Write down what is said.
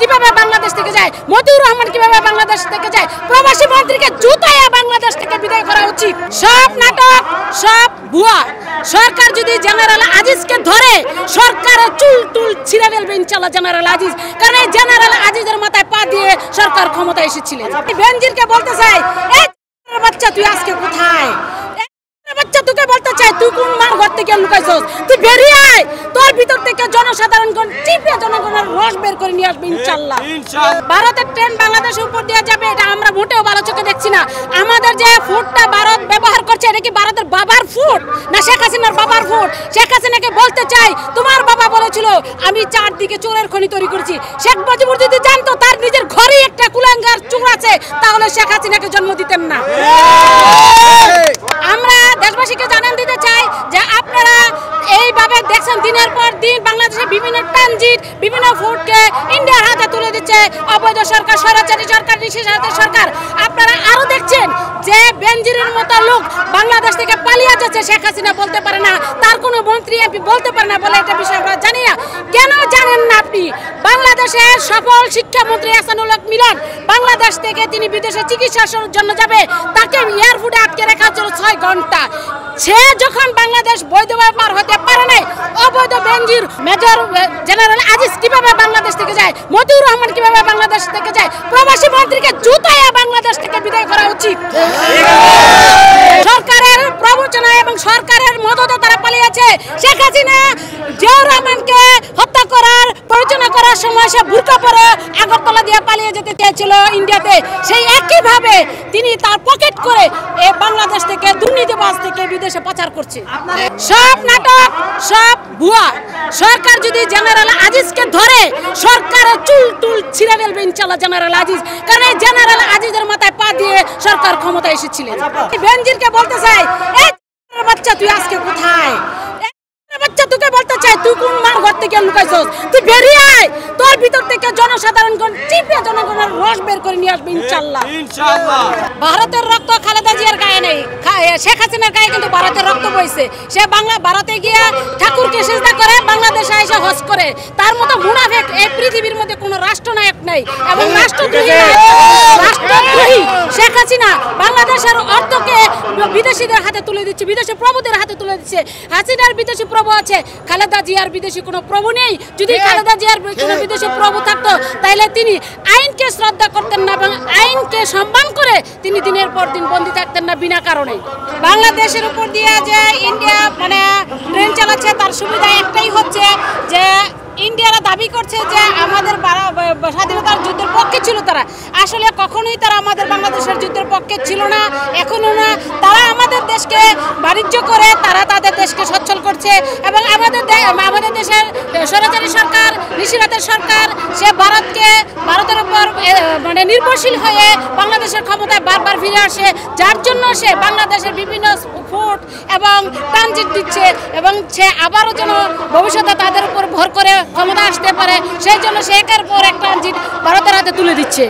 কিভাবে বাংলাদেশ থেকে যায়, মতিউর রহমান কিভাবে বাংলাদেশ থেকে যায়, প্রবাসী মন্ত্রীকে জুতাইয়া বাংলাদেশ থেকে বিদায় করা উচিত। সব নাটক, সব ভুয়া। সরকার যদি জেনারেল আজিজকে ধরে সরকারের চুল টুল ছিঁড়ে ফেলবে ইনশাআল্লাহ জেনারেল আজিজ, কারণ এই জেনারেল আজিজের মাথায় পা দিয়ে সরকার ক্ষমতায় এসেছিলেন। বেনজিরকে বলতে চাই, এই বাচ্চা তুই আজকে কোথায়? বাচ্চা তোকে বলতে চাই, তুই কোন মার ঘর থেকে লুকাইছস? তুই বেরিয়ে আয়, তোর ভিতর থেকে জনসাধারণগণ চিপে জনগণের রস বের করে নিয়ে আসবে ইনশাআল্লাহ। ভারতের ট্রেন বাংলাদেশের উপর দিয়ে যাবে, এটা আমরা মোটেও ভালো চোখে দেখছি না। আমাদের যে ফুটটা ভারত ব্যবহার করছে, এটা কি ভারতের বাবার ফুট না শেখ হাসিনার বাবার ফুট? শেখ হাসিনাকে বলতে চাই, তোমার বাবা বলেছিল আমি চারদিকে চোরের খনি তৈরি করেছি। শেখ মুজিবুর যদি জানতো তার নিজের ঘরেই একটা কুলাঙ্গার চোর আছে, তাহলে শেখ হাসিনাকে জন্ম দিতেন না। আমরা দেশবাসীকে জানান দিতে চাই যে আপনারা এইভাবে দেখছেন দিনের পর দিন বাংলাদেশে বিভিন্ন ট্রানজিট, বিভিন্ন ফুডকে ইন্ডিয়ার হাতে তুলে দিচ্ছে অবৈধ সরকার, স্বৈরাচারী সরকার, নিঃস্বার্থ সরকার। আপনারা আরো দেখছেন যে বেনজিরের মতো লোক বাংলাদেশ থেকে পালিয়ে যাচ্ছে, শেখ হাসিনা বলতে পারে না, তার কোনো মন্ত্রী এমপি বলতে পারে না বলে এটা বিষয় আমরা জানি না। কেন জানেন না আপনি? বাংলাদেশের সফল শিক্ষামন্ত্রী এহসানুল হক মিলন বাংলাদেশ থেকে তিনি বিদেশে চিকিৎসার জন্য যাবে, তাকে এয়ারপোর্টে আটকে রাখা হচ্ছিল 6 ঘন্টা। সে যখন বাংলাদেশ বৈধভাবে পার হতে পারে নাই, অবৈধ বেনজির মেজর জেনারেল আজিজ কিভাবে বাংলাদেশ থেকে যায়, মতিউর রহমান কিভাবে বাংলাদেশ থেকে যায়, প্রবাসী মন্ত্রীকে জুতাইয়া বাংলাদেশ থেকে বিদায় করা উচিত। সরকারের প্রবঞ্চনা এবং সরকারের মদতে তারা পালিয়েছে। শেখ হাসিনা জিয়াউর রহমানকে হত্যা করার প্ররোচনা করার সময় সে বুরকা পরে আগরতলা দিয়ে পালিয়ে যেতে চেয়েছিল ইন্ডিয়াতে, সেই একইভাবে তিনি তার পকেট করে বাংলাদেশ থেকে দুর্নীতিবাজ থেকে বিদেশে পাচার করছে। সব নাটক, সব ভুয়া। সরকার যদি জেনারেল আজিজকে ধরে সরকারের চুল টুল ছিঁড়ে ফেলবে ইনশাআল্লাহ জেনারেল আজিজ, কারণ এই জেনারেল আজিজের মাথায় পা দিয়ে সরকার ক্ষমতায় এসেছিলেন। বেনজিরকে বলতে চাই, এই বাচ্চা তুই আজকে কোথায়? বাচ্চা তোকে বলতে চাই, তুই কোন মার ঘর থেকে লুকাইছস? তুই বেরিয়ে আয়, তোর ভিতর থেকে জনসাধারণগণ চিপে জনগণের রস বের করে নিয়ে আসবে ইনশাআল্লাহ। ভারতের রক্ত খালেদা জিয়ার গায়ে নেই, শেখ হাসিনার গায়ে কিন্তু ভারতের রক্ত বইছে। সে ভারতে গিয়ে ঠাকুরকে সিজদা করে, বাংলাদেশে এসে হজ করে। তার মতো মুনাফিক এই পৃথিবীর মধ্যে কোনো রাষ্ট্রনায়ক নেই এবং রাষ্ট্রদ্রোহী শেখ হাসিনা বাংলাদেশের অর্থকে বিদেশিদের হাতে তুলে দিচ্ছে, বিদেশি প্রভুদের হাতে তুলে দিচ্ছে। হাসিনার বিদেশি প্রভু আছে, খালেদা জিয়ার বিদেশি কোনো প্রভু নেই। যদি খালেদা জিয়ার কোনো বিদেশি প্রভু থাকতো তাহলে তিনি আইনকে শ্রদ্ধা করতেন না এবং আইনকে সম্মান করে তিনি দিনের পর দিন বন্দী থাকতেন না বিনা কারণে। বাংলাদেশের উপর দিয়ে যে ইন্ডিয়া ট্রেন চালাচ্ছে, তার সুবিধা একটাই হচ্ছে যে ইন্ডিয়ারা দাবি করছে যে আমাদের স্বাধীনতার যুদ্ধের পক্ষে ছিল। তারা আসলে কখনোই তারা আমাদের বাংলাদেশের যুদ্ধের পক্ষে ছিল না, এখনো না। তারা আমাদের দেশকে বাণিজ্য করে তারা তাদের দেশকে সচ্ছল করছে এবং আমাদের দেশের স্বৈরাচারী সরকার, নিঃস্বার্থের সরকার, সে ভারতের উপর নির্ভরশীল হয়ে বাংলাদেশের ক্ষমতায় বারবার ফিরে আসে, যার জন্য সে বাংলাদেশের বিভিন্ন ফুট এবং ট্রানজিট দিচ্ছে এবং সে আবারও যেন ভবিষ্যতে তাদের উপর ভর করে ক্ষমতা আসতে পারে, সেই জন্য সে একের পর এক ট্রানজিট ভারতের হাতে তুলে দিচ্ছে।